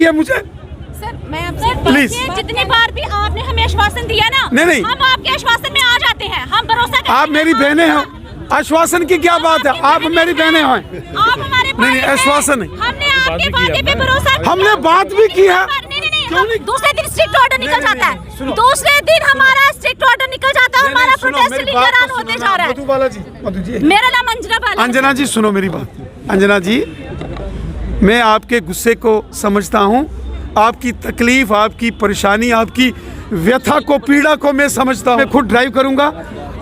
ये मुझे सर मैं आपसे प्लीज, जितनी बार भी आपने हमें आश्वासन दिया ना, नहीं हम आपके आश्वासन में आ जाते हैं, हम भरोसा करते आप मेरी बहनें हैं, आश्वासन की क्या बात है, आप मेरी बहनें हैं। आप हमारे भाई नहीं, हैं। आश्वासन नहीं, हमने आपके वादे पे भरोसा किया। हमने बात भी की है। क्यों नहीं? दूसरे दिन स्ट्रिक्ट ऑर्डर निकल जाता है, दूसरे दिन हमारा स्ट्रिक्ट ऑर्डर निकल जाता है, हमारा प्रोटेस्ट लीडर होते जा रहा है। मधु जी, मेरा नाम अंजना बाला। अंजना जी सुनो मेरी बात। अंजना जी, मैं आपके गुस्से को समझता हूँ, आपकी तकलीफ, आपकी परेशानी, आपकी व्यथा को, पीड़ा को मैं समझता हूँ। मैं खुद ड्राइव करूँगा,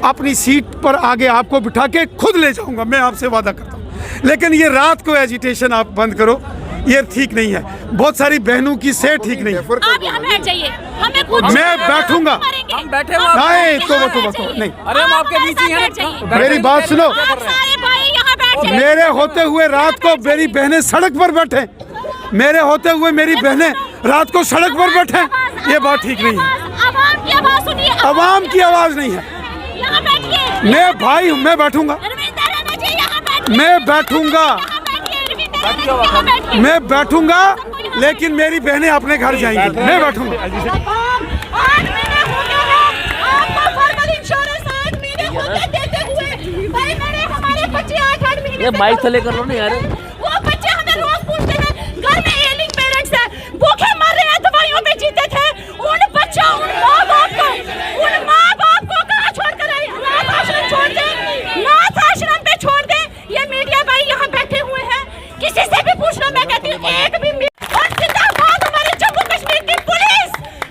अपनी सीट पर आगे आपको बिठा के खुद ले जाऊँगा, मैं आपसे वादा करता हूँ। लेकिन ये रात को एजिटेशन आप बंद करो, ये ठीक नहीं है। बहुत सारी बहनों की सेहत ठीक नहीं है। आप यहाँ बैठ जाइए, हमें कुछ मैं बैठूंगा। हम बैठे हुए नहीं तो नहीं, अरे हम आपके बीच ही हैं। मेरी बात सुनो। आप सारे भाई यहाँ बैठ जाइए। मेरे होते हुए रात को मेरी बहनें सड़क पर बैठे, मेरे होते हुए मेरी बहनें रात को सड़क पर बैठे, ये बात ठीक नहीं है। आवाम की आवाज सुनिए। आवाम की आवाज नहीं है। यहाँ बैठिए। मैं भाई हूँ, मैं बैठूंगा, रविंदर राणा जी यहाँ बैठिए। मैं बैठूंगा, यहाँ बैठिए, रविंदर राणा जी यहाँ बैठिए। मैं बैठूंगा, लेकिन मेरी बहनें अपने घर जाएंगी, मैं बैठूंगा। 8 महीने हो गए हैं आपको फॉर्मल इंश्योरेंस 8 महीने हो गए देते हुए। भाई मैंने हमारे बच्चे 8 महीने ये माइक थले कर लो ना यार। वो बच्चे हमें रोज पूछते हैं, घर में एलिंग पेरेंट्स हैं, भूखे मर रहे हैं, दवाइयों पे जीते थे। उन बच्चों, उन माँ बाप को कहाँ छोड़ कर आए? अनाथ आश्रम छोड़ दें, अनाथ आश्रम पे छोड़ दें। ये मीडिया भाई यहाँ बैठे हुए हैं, किसी से भी पूछ लो, मैं कहती हूँ एक भी। और जिंदाबाद हमारे जम्मू कश्मीर की पुलिस,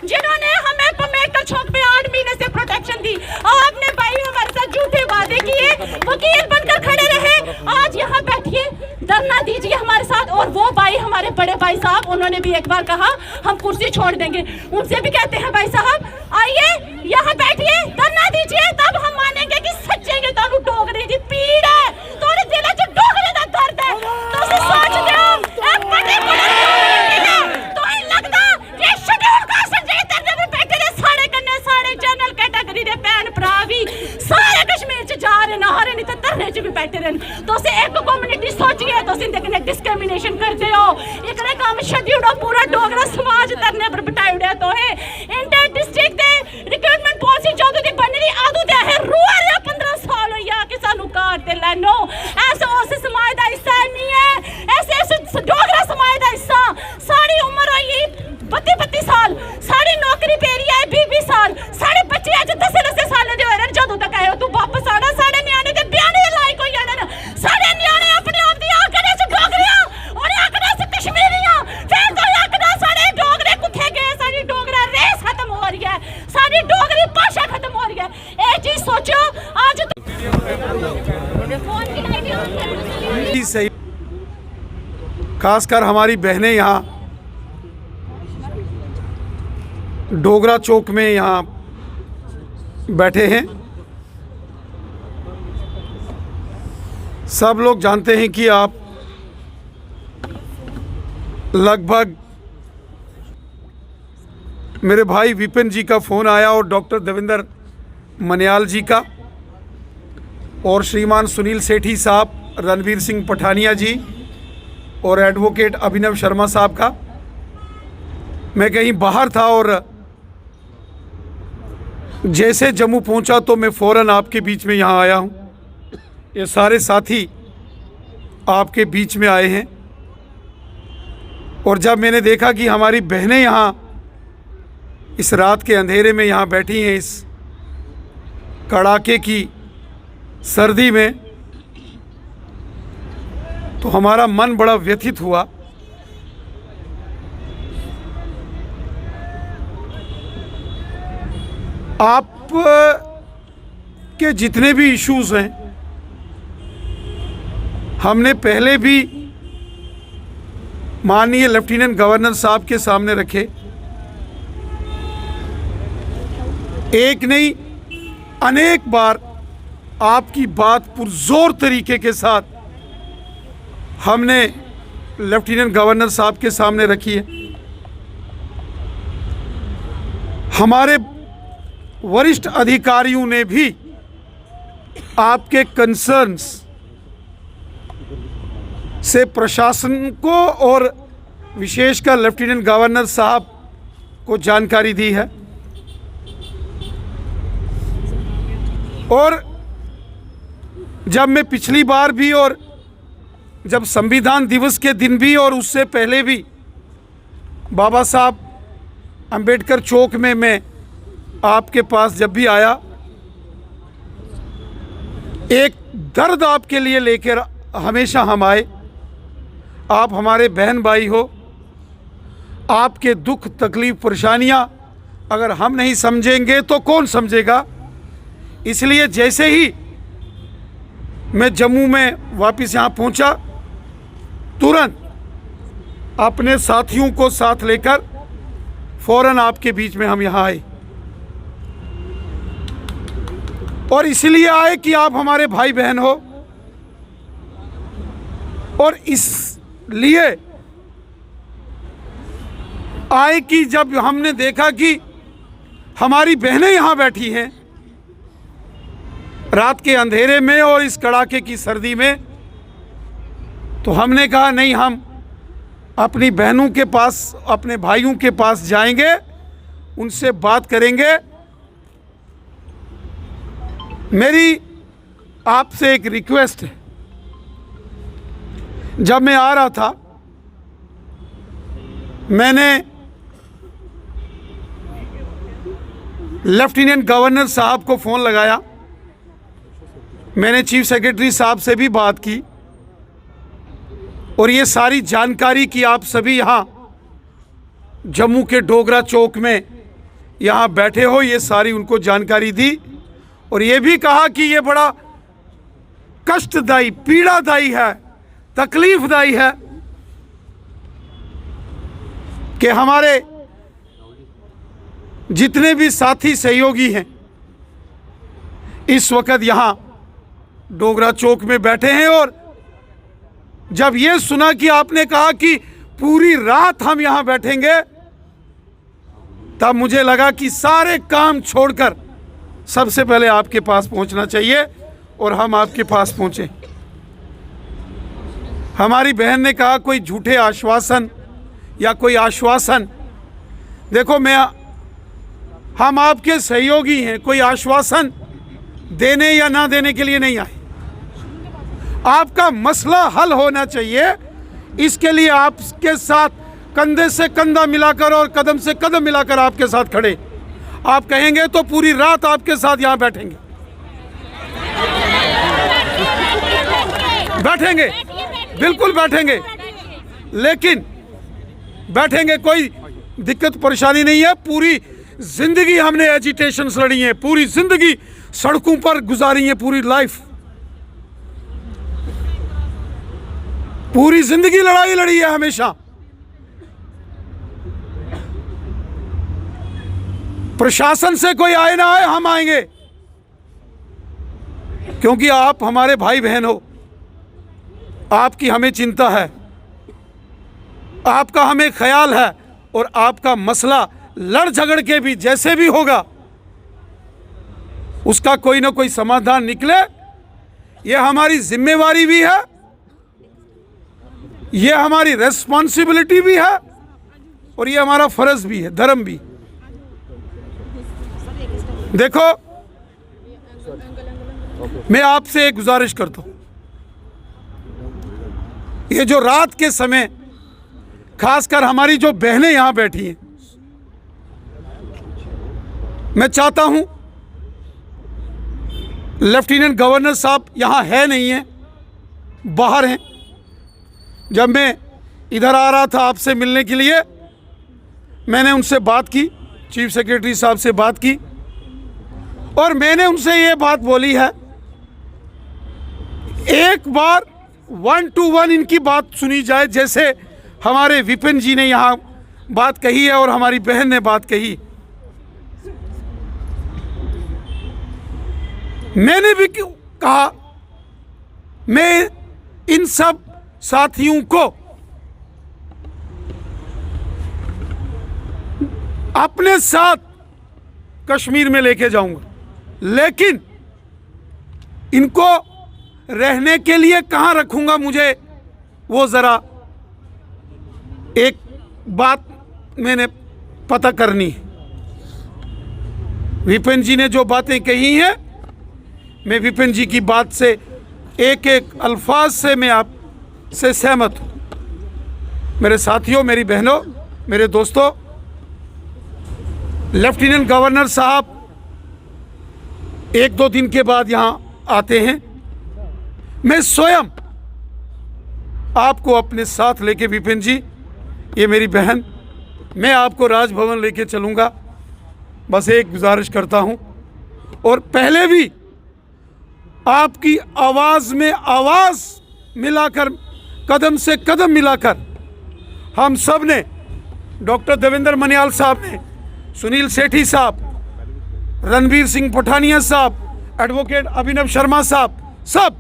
जिन्होंने हमें पमेड़कर चौक में 8 महीने से प्रोटेक्शन दी। आपने भाई हमारे साथ झूठे वादे किए, वकील बनकर खड़े रहे। आज यहाँ बैठिए, धरना दीजिए हमारे साथ। और वो भाई हमारे बड़े भाई साहब, उन्होंने भी एक बार कहा हम कुर्सी छोड़ देंगे, उनसे भी कहते हैं भाई साहब आइए यहाँ बैठिए, धरना दीजिए, तब हम मानेंगे कि सच्चे के तानु डोगरे दी पीड़ है, थोड़े दिल च डोगरे दा दर्द है। तुसी सोचदे हो ए बड़े तो ही लगदा कि शेड्यूल कास्ट जे तरदे भी बैठे ने सारे कन्ने, सारे जनरल कैटेगरी दे भैन भरा भी सारे कश्मीर च जा रहे ना, हरे नहीं तो धरने च भी बैठे रहन। तुसी एक कम्युनिटी सोचिए, तुसी इंदे कन्ने डिस्क्रिमिनेशन करदे हो। इकड़े काम शेड्यूल पूरा डोगरा समाज धरने पर बिठाई उड़े तो है। इंटर डिस्ट्रिक्ट दे रिक्रूटमेंट पॉलिसी जदों दी बन रही आदू ते है रुआ रहा 15 साल हो या कि सानू काट ते लैनो। ऐसा उस समाज दा हिस्सा नहीं है, ऐसे डोगरा समाज दा हिस्सा। सारी उम्र होई 32 साल, सारी नौकरी पेरी है 20 साल, सारे बच्चे अज 10 साल दे होए जदों तक आए तू वापस आना। सारे न्याणे ते ब्याने दे लायक होई जाने, सारे न्याणे अपने आप दी आखने च डोगरियां और आखने च कश्मीरियां। फिर तो आखना सारे डोगरे कुत्थे गए, सारी डोगरा रेस खत्म हो रही है, सारी डोगरी भाषा खत्म हो रही है। एक चीज सोचो, आज फोन की लाइट ऑन कर दो। सही, खासकर हमारी बहनें यहाँ डोगरा चौक में यहाँ बैठे हैं। सब लोग जानते हैं कि आप लगभग, मेरे भाई विपिन जी का फ़ोन आया और डॉक्टर देवेंद्र मनियाल जी का और श्रीमान सुनील सेठी साहब, रणवीर सिंह पठानिया जी और एडवोकेट अभिनव शर्मा साहब का। मैं कहीं बाहर था और जैसे जम्मू पहुंचा तो मैं फ़ौरन आपके बीच में यहाँ आया हूँ। ये सारे साथी आपके बीच में आए हैं और जब मैंने देखा कि हमारी बहनें यहाँ इस रात के अंधेरे में यहाँ बैठी हैं, इस कड़ाके की सर्दी में, तो हमारा मन बड़ा व्यथित हुआ। आप के जितने भी इश्यूज हैं हमने पहले भी माननीय लेफ्टिनेंट गवर्नर साहब के सामने रखे। एक नहीं अनेक बार आपकी बात पुरजोर तरीके के साथ हमने लेफ्टिनेंट गवर्नर साहब के सामने रखी है। हमारे वरिष्ठ अधिकारियों ने भी आपके कंसर्न्स से प्रशासन को और विशेषकर लेफ्टिनेंट गवर्नर साहब को जानकारी दी है। और जब मैं पिछली बार भी और जब संविधान दिवस के दिन भी और उससे पहले भी बाबा साहब अंबेडकर चौक में मैं आपके पास जब भी आया, एक दर्द आपके लिए लेकर हमेशा हम आए। आप हमारे बहन भाई हो, आपके दुख तकलीफ परेशानियां अगर हम नहीं समझेंगे तो कौन समझेगा। इसलिए जैसे ही मैं जम्मू में वापस यहाँ पहुँचा, तुरंत अपने साथियों को साथ लेकर फौरन आपके बीच में हम यहाँ आए। और इसलिए आए कि आप हमारे भाई बहन हो, और इसलिए आए कि जब हमने देखा कि हमारी बहनें यहाँ बैठी हैं रात के अंधेरे में और इस कड़ाके की सर्दी में, तो हमने कहा नहीं, हम अपनी बहनों के पास, अपने भाइयों के पास जाएंगे, उनसे बात करेंगे। मेरी आपसे एक रिक्वेस्ट है। जब मैं आ रहा था, मैंने लेफ्टिनेंट गवर्नर साहब को फ़ोन लगाया, मैंने चीफ सेक्रेटरी साहब से भी बात की, और ये सारी जानकारी कि आप सभी यहाँ जम्मू के डोगरा चौक में यहाँ बैठे हो, ये सारी उनको जानकारी दी। और ये भी कहा कि ये बड़ा कष्टदायी, पीड़ादायी है, तकलीफदायी है कि हमारे जितने भी साथी सहयोगी हैं इस वक्त यहाँ डोगरा चौक में बैठे हैं। और जब ये सुना कि आपने कहा कि पूरी रात हम यहाँ बैठेंगे, तब मुझे लगा कि सारे काम छोड़कर सबसे पहले आपके पास पहुँचना चाहिए, और हम आपके पास पहुँचे। हमारी बहन ने कहा कोई झूठे आश्वासन या कोई आश्वासन, देखो हम आपके सहयोगी हैं, कोई आश्वासन देने या ना देने के लिए नहीं आए। आपका मसला हल होना चाहिए, इसके लिए आपके साथ कंधे से कंधा मिलाकर और कदम से कदम मिलाकर आपके साथ खड़े। आप कहेंगे तो पूरी रात आपके साथ यहाँ बैठेंगे, बैठेंगे, बिल्कुल बैठेंगे, लेकिन बैठेंगे, कोई दिक्कत परेशानी नहीं है। पूरी जिंदगी हमने एजिटेशंस लड़ी हैं, पूरी जिंदगी सड़कों पर गुजारी है, पूरी लाइफ, पूरी जिंदगी लड़ाई लड़ी है हमेशा। प्रशासन से कोई आए ना आए, हम आएंगे, क्योंकि आप हमारे भाई बहन हो, आपकी हमें चिंता है, आपका हमें ख्याल है, और आपका मसला लड़ झगड़ के भी जैसे भी होगा उसका कोई ना कोई समाधान निकले, ये हमारी जिम्मेवारी भी है, ये हमारी रेस्पॉन्सिबिलिटी भी है, और ये हमारा फर्ज भी है, धर्म भी। देखो, मैं आपसे एक गुजारिश करता हूं, ये जो रात के समय खासकर हमारी जो बहनें यहां बैठी हैं, मैं चाहता हूं, लेफ्टिनेंट गवर्नर साहब यहां है नहीं है, बाहर हैं। जब मैं इधर आ रहा था आपसे मिलने के लिए, मैंने उनसे बात की, चीफ सेक्रेटरी साहब से बात की, और मैंने उनसे ये बात बोली है, एक बार 1 to 1 इनकी बात सुनी जाए, जैसे हमारे विपिन जी ने यहाँ बात कही है और हमारी बहन ने बात कही। मैंने भी क्यों कहा, मैं इन सब साथियों को अपने साथ कश्मीर में लेके जाऊंगा, लेकिन इनको रहने के लिए कहाँ रखूंगा, मुझे वो ज़रा एक बात मैंने पता करनी है। विपिन जी ने जो बातें कही हैं, मैं विपिन जी की बात से एक एक अल्फाज से मैं आपसे सहमत हूँ। मेरे साथियों, मेरी बहनों, मेरे दोस्तों, लेफ्टिनेंट गवर्नर साहब 1-2 दिन के बाद यहाँ आते हैं। मैं स्वयं आपको अपने साथ लेके, विपिन जी, ये मेरी बहन, मैं आपको राजभवन लेके चलूँगा। बस एक गुजारिश करता हूँ, और पहले भी आपकी आवाज़ में आवाज़ मिलाकर, कदम से कदम मिलाकर हम सब ने, डॉक्टर देवेंद्र मनियाल साहब ने, सुनील सेठी साहब, रणवीर सिंह पठानिया साहब, एडवोकेट अभिनव शर्मा साहब, सब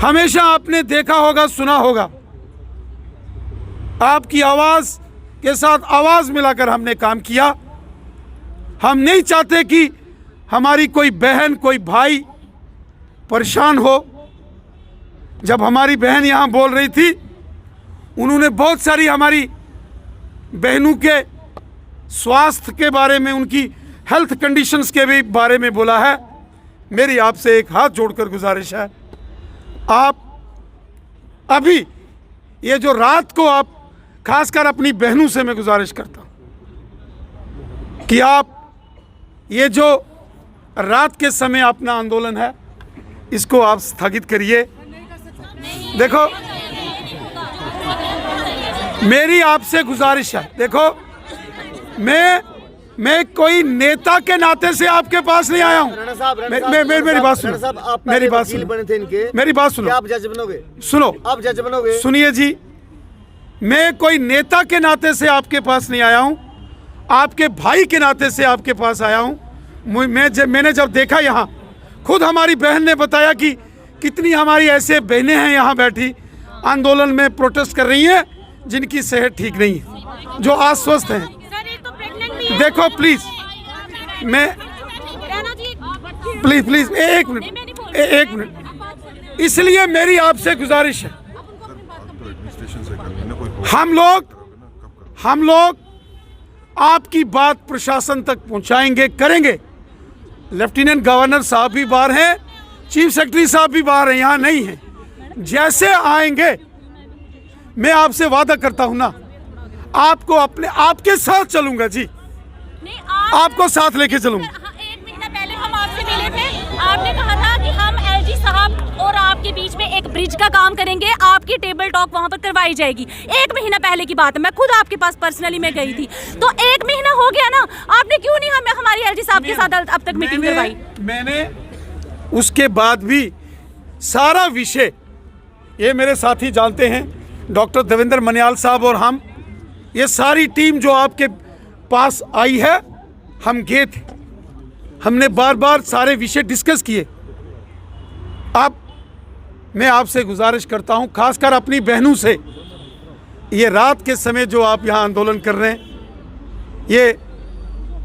हमेशा आपने देखा होगा, सुना होगा, आपकी आवाज़ के साथ आवाज़ मिलाकर हमने काम किया। हम नहीं चाहते कि हमारी कोई बहन, कोई भाई परेशान हो। जब हमारी बहन यहाँ बोल रही थी, उन्होंने बहुत सारी हमारी बहनों के स्वास्थ्य के बारे में, उनकी हेल्थ कंडीशंस के भी बारे में बोला है। मेरी आपसे एक हाथ जोड़कर गुजारिश है, आप अभी ये जो रात को, आप खासकर अपनी बहनों से मैं गुजारिश करता हूँ कि आप ये जो रात के समय अपना आंदोलन है, इसको आप स्थगित करिए। देखो, मेरी आपसे गुजारिश है, देखो, मैं कोई नेता के नाते से आपके पास नहीं आया हूँ। मेरी बात सुनो, मेरी बात सुनो, मेरी बात सुनो, आप जज बनोगे, सुनो, आप जज बनोगे, सुनिए जी, मैं कोई नेता के नाते से आपके पास नहीं आया हूँ, आपके भाई के नाते से आपके पास आया हूँ। मैंने जब देखा यहाँ, खुद हमारी बहन ने बताया कि कितनी हमारी ऐसे बहनें हैं यहाँ बैठी, आंदोलन में प्रोटेस्ट कर रही हैं, जिनकी सेहत ठीक नहीं है, जो अस्वस्थ हैं। देखो प्लीज, मैं प्लीज एक मिनट, इसलिए मेरी आपसे गुजारिश है, हम लोग आपकी बात प्रशासन तक पहुंचाएंगे, करेंगे। लेफ्टिनेंट गवर्नर साहब भी बाहर हैं, चीफ सेक्रेटरी साहब भी बाहर हैं, यहाँ नहीं हैं। जैसे आएंगे, मैं आपसे वादा करता हूं ना, आपको आपके साथ चलूंगा जी, आपको साथ लेके चलूंगा। 1 महीना पहले हम आपसे मिले थे, आपने कहा था कि हम एलजी साहब और आपके बीच में एक ब्रिज का काम करेंगे, आपकी टेबल टॉक वहां पर करवाई जाएगी। 1 महीना पहले की बात है, मैं खुद आपके पास पर्सनली मैं गई थी। तो 1 महीना हो गया ना, आपने क्यों नहीं हमारी एलजी साहब के साथ अब तक मीटिंग करवाई? मैंने उसके बाद भी सारा विषय, ये मेरे साथी जानते हैं, डॉक्टर देवेंद्र मनियाल साहब और हम, ये सारी टीम जो आपके पास आई है, हम गए थे, हमने बार बार सारे विषय डिस्कस किए। अब मैं आपसे गुजारिश करता हूं, खासकर अपनी बहनों से, ये रात के समय जो आप यहाँ आंदोलन कर रहे हैं, ये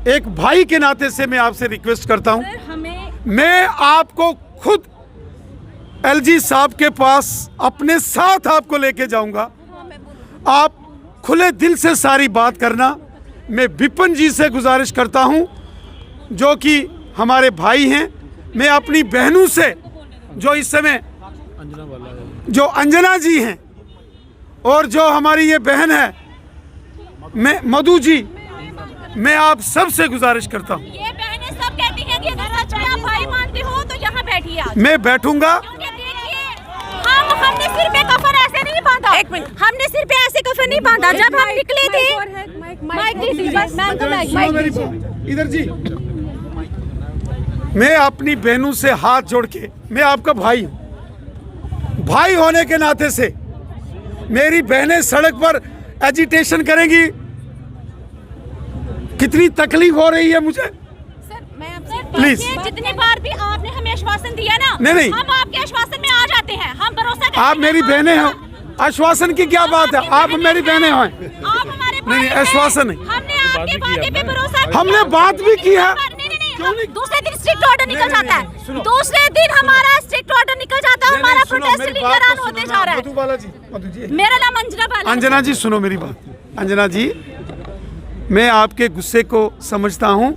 एक भाई के नाते से मैं आपसे रिक्वेस्ट करता हूं, मैं आपको खुद एलजी साहब के पास अपने साथ आपको लेके जाऊंगा। आप खुले दिल से सारी बात करना। मैं विपिन जी से गुजारिश करता हूं, जो कि हमारे भाई हैं, मैं अपनी बहनों से, जो इस समय जो अंजना जी हैं, और जो हमारी ये बहन है मैं मधु जी, मैं आप सब से गुजारिश करता हूं, ये बहनें सब कहती हैं कि अगर सच में आप भाई मानते हो तो यहाँ बैठिए आज। मैं बैठूंगा। हमने सिर पे कफन ऐसे नहीं बांधा, हमने सिर पे ऐसे कफन नहीं बांधा। जब हम निकले थे, इधर जी, मैं अपनी बहनों से हाथ जोड़ के, मैं आपका भाई हूं, भाई होने के नाते से मेरी बहनें सड़क पर एजिटेशन करेंगी, कितनी तकलीफ हो रही है मुझे। प्लीज, जितनी बार भी आपने हमें आश्वासन दिया ना, नहीं, हम आपके आश्वासन में आ जाते हैं, हम भरोसा करते हैं। आप मेरी बहनें हैं, आश्वासन की क्या बात है, आप मेरी बहनें हैं। आप हमारे नहीं, आश्वासन नहीं, हमने आपके वादे पे भरोसा किया। हमने बात भी की है, दूसरे दिन स्ट्रिक्ट ऑर्डर निकल जाता है, दूसरे दिन हमारा स्ट्रिक्ट ऑर्डर निकल जाता है, हमारा प्रोटेस्ट लीगल होते जा रहा है। मेरा नाम अंजना बाला। अंजना जी सुनो मेरी बात। अंजना जी, मैं आपके गुस्से को समझता हूँ,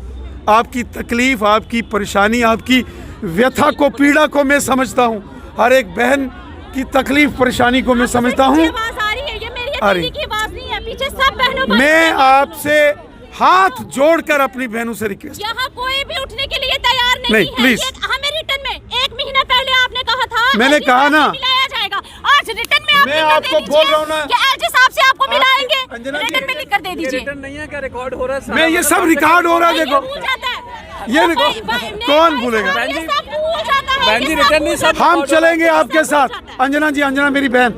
आपकी तकलीफ, आपकी परेशानी, आपकी व्यथा को, पीड़ा को मैं समझता हूँ। हर एक बहन की तकलीफ परेशानी को मैं समझता हूँ। आवाज आ रही है, ये मेरी अकेली की आवाज नहीं है, पीछे सब बहनों मैं आपसे हाथ जोड़कर अपनी बहनों से रिक्वेस्ट, यहाँ कोई भी उठने के लिए तैयार नहीं नहीं, है। प्लीज। ये हमें रिटर्न में 1 महीना पहले आपने कहा था, मैंने LG कहा साहब ना। से मिलाया जाएगा। आज रिटर्न में आप मैं लिख कर आपको दे बोल दीजिए रहा हूं ना। कि LG साहब से आपको मिलाएंगे, अंजना जी, रिटर्न में लिख कर दे दीजिए। रिटर्न नहीं है क्या, रिकॉर्ड हो रहा है? मैं ये सब रिकॉर्ड हो रहा है, ये देखो भूल जाता है। ये वो देखो, कौन भूलेगा? ये सब भूल जाता है, बहन जी, ये सब रिटर्न नहीं, भूल सब जाता है। हम चलेंगे आपके साथ। अंजना जी, अंजना मेरी बहन,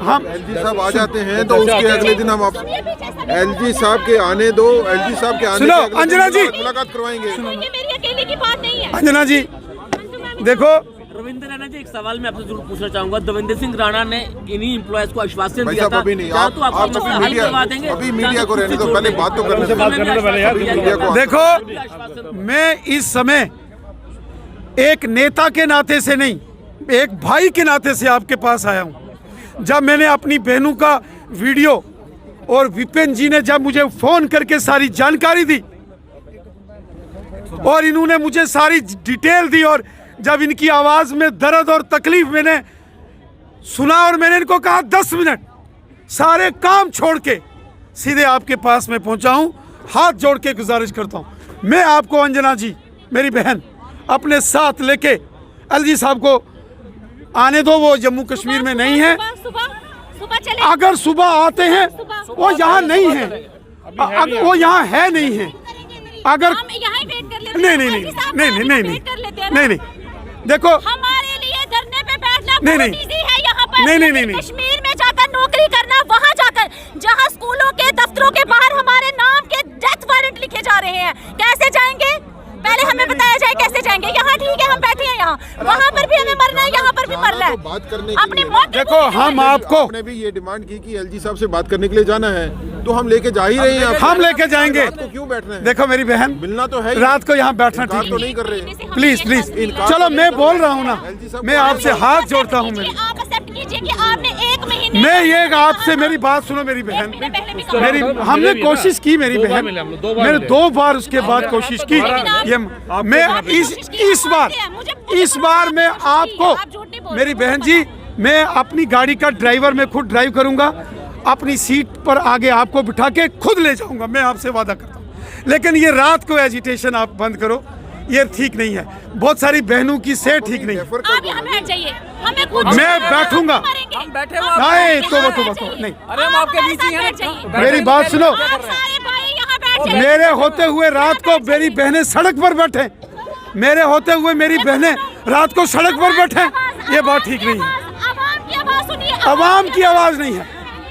हम एलजी साहब आ जाते हैं तो उसके अगले दिन हम एलजी साहब के आने दो, एलजी साहब के आने सुनो, के अगले दिन अंजना जी। मुलाकात करवाएंगे। ये मेरी अकेले की बात नहीं है। अंजना जी देखो, रविंद्र राणा जी, एक सवाल मैं आपसे जरूर पूछना चाहूंगा। देवेंद्र सिंह राणा ने इन्हीं एम्प्लॉयज को आश्वासन भाई दिया साहब था, अभी नहीं, चाहे आप तो आपका अभी मसला हल मीडिया, करवा देंगे, अभी मीडिया को रहने दो, पहले बात तो करने दो। मीडिया को देखो, मैं इस समय एक नेता के नाते से नहीं, एक भाई के नाते से आपके पास आया हूं। जब मैंने अपनी बहनों का वीडियो और विपिन जी ने जब मुझे फोन करके सारी जानकारी दी और इन्होंने मुझे सारी डिटेल दी, और जब इनकी आवाज में दर्द और तकलीफ मैंने सुना, और मैंने इनको कहा 10 मिनट सारे काम छोड़ के सीधे आपके पास में पहुंचा हूं। हाथ जोड़ के गुजारिश करता हूं, मैं आपको अंजना जी मेरी बहन अपने साथ लेके एलजी साहब को आने दो। वो जम्मू कश्मीर में नहीं है, सुबह चले। अगर सुबह आते हैं वो यहाँ नहीं है, वो यहाँ है नहीं है। अगर हम यहाँ ही वेट कर लेते हैं। नहीं नहीं नहीं LG साहब नहीं का नहीं वेट कर लेते हैं ना। नहीं नहीं देखो, हमारे लिए धरने पे बैठना नहीं, बहुत नहीं। इजी है यहाँ पर। नहीं, नहीं, लेकिन नहीं। कश्मीर में जाकर नौकरी करना, वहाँ जाकर जहाँ स्कूलों के दफ्तरों के बाहर हमारे नाम के डेथ वारंट लिखे जा रहे हैं, कैसे जाएंगे? पहले हमें बताया जाए कैसे जाएंगे। यहाँ ठीक है, हम बैठे हैं यहाँ, वहाँ पर भी हमें मरना है, यहाँ पर भी मरना है। बात करने के अपनी लिए। मौत देखो, हम आपको आपने भी ये डिमांड की कि एलजी साहब से बात करने के लिए जाना है, तो हम लेके जा ही रहे हैं। हम लेके जाएंगे। रात को क्यों बैठ रहे हैं? देखो मेरी बहन, मिलना तो है ही। रात को यहाँ बैठना इनकार ठीक तो नहीं। नहीं कर रहे। प्लीज प्लीज, चलो मैं बोल रहा हूँ ना, मैं आपसे हाथ जोड़ता हूँ। मेरी आप एक्सेप्ट कीजिए कि आपने 1 महीने मैं ये आपसे, मेरी बात सुनो मेरी बहन, मेरी हमने कोशिश की मेरी बहन, मैंने 2 बार उसके बाद कोशिश की। ये मैं इस बार मैं आपको, मेरी बहन जी, मैं अपनी गाड़ी का ड्राइवर मैं खुद ड्राइव करूंगा, अपनी सीट पर आगे आपको बिठा के खुद ले जाऊंगा, मैं आपसे वादा करता हूं। लेकिन ये रात को एजिटेशन आप बंद करो, ये ठीक नहीं है। बहुत सारी बहनों की सेहत ठीक नहीं है। आप यहाँ बैठ जाइए, हमें कुछ मैं बैठूंगा। हम बैठे हुए हैं। नहीं तो नहीं, अरे हम आपके बीच ही हैं ना। मेरी बात सुनो, आप सारे भाई यहाँ बैठ जाइए। मेरे होते हुए रात को मेरी बहनें सड़क पर बैठे, मेरे होते हुए मेरी बहनें रात को सड़क पर बैठे, ये बात ठीक नहीं है। आवाम की आवाज सुनिए। आवाम की आवाज नहीं है।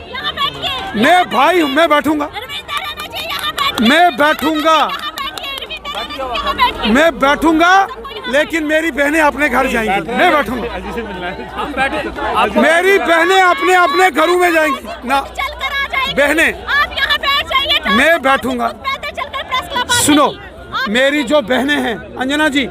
यहाँ बैठिए। मैं भाई हूँ, मैं बैठूंगा, रविंद्र राणा जी यहाँ बैठिए। मैं बैठूंगा, यहाँ बैठिए, रविंद्र राणा जी यहाँ बैठिए। मैं बैठूंगा, लेकिन मेरी बहनें अपने घर जाएंगी, मैं बैठूंगा। हम बैठे, आप मेरी बहनें अपने अपने घरों में जाएंगी ना, चलकर आ जाएगी। बहनें, आप यहाँ बैठ जाइए। मैं बैठूंगा। पैदल चलकर प्रेस क्लब आ सुनो, जाइए। आप- मेरी जो बहनें हैं अंजना जी,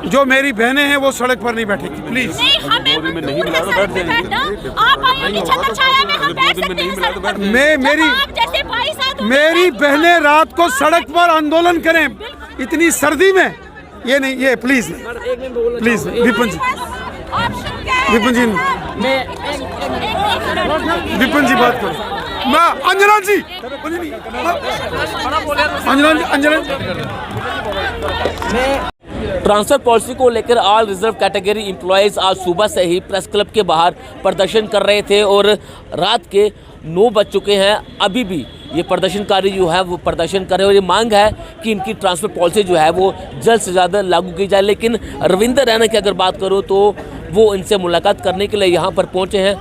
जो मेरी बहनें हैं वो सड़क पर नहीं बैठेगी, प्लीज। नहीं, हमें मंजूर है सड़क पे बैठना। आप भाइयों की छत्र छाया में हम बैठ सकते हैं सड़क पर। मेरी जब आप जैसे भाई साथ होते मेरी हैं, बहनें रात को सड़क पर आंदोलन करें इतनी सर्दी में, ये नहीं, ये प्लीज नहीं, प्लीज विपिन जी, ऑप्शन क्या है? विपिन जी, विपिन जी बात करो। मैं अंजना जी, अंजना जी, अंजना जी। ट्रांसफर पॉलिसी को लेकर ऑल रिजर्व कैटेगरी एम्प्लॉयज़ आज सुबह से ही प्रेस क्लब के बाहर प्रदर्शन कर रहे थे और रात के 9 बज चुके हैं। अभी भी ये प्रदर्शनकारी जो है वो प्रदर्शन कर रहे हैं और ये मांग है कि इनकी ट्रांसफर पॉलिसी जो है वो जल्द से ज़्यादा लागू की जाए। लेकिन रविंद्र रैना की अगर बात करूँ तो वो इनसे मुलाकात करने के लिए यहाँ पर पहुँचे हैं।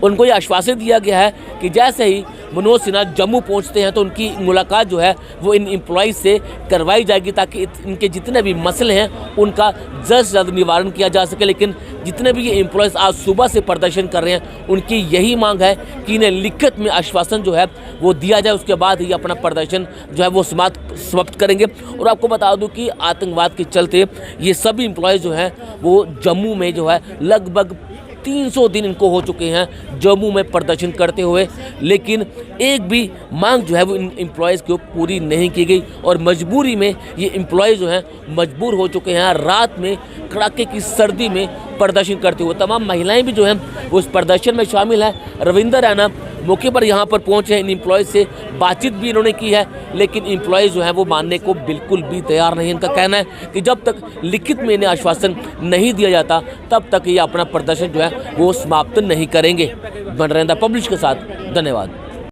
उनको ये आश्वासन दिया गया है कि जैसे ही मनोज सिन्हा जम्मू पहुंचते हैं तो उनकी मुलाकात जो है वो इन एम्प्लॉइज से करवाई जाएगी, ताकि इनके जितने भी मसले हैं उनका जल्द से जल्द निवारण किया जा सके। लेकिन जितने भी ये एम्प्लॉइज आज सुबह से प्रदर्शन कर रहे हैं, उनकी यही मांग है कि इन्हें लिखित में आश्वासन जो है वो दिया जाए, उसके बाद ही अपना प्रदर्शन जो है वो समाप्त करेंगे। और आपको बता दूं कि आतंकवाद के चलते ये सभी एम्प्लॉयज़ जो हैं वो जम्मू में जो है लगभग 300 दिन इनको हो चुके हैं जम्मू में प्रदर्शन करते हुए, लेकिन एक भी मांग जो है वो इन एम्प्लॉयज़ को पूरी नहीं की गई। और मजबूरी में ये एम्प्लॉयज़ जो हैं मजबूर हो चुके हैं रात में कड़ाके की सर्दी में प्रदर्शन करते हुए। तमाम महिलाएं भी जो हैं वो इस प्रदर्शन में शामिल है। रविंदर रैना मौके पर यहाँ पर पहुँचे हैं, इन एम्प्लॉयज़ से बातचीत भी इन्होंने की है, लेकिन एम्प्लॉयज़ जो हैं वो मानने को बिल्कुल भी तैयार नहीं। इनका कहना है कि जब तक लिखित में इन्हें आश्वासन नहीं दिया जाता तब तक ये अपना प्रदर्शन जो है वो समाप्त नहीं करेंगे। बन रहेंदा पब्लिश के साथ, धन्यवाद।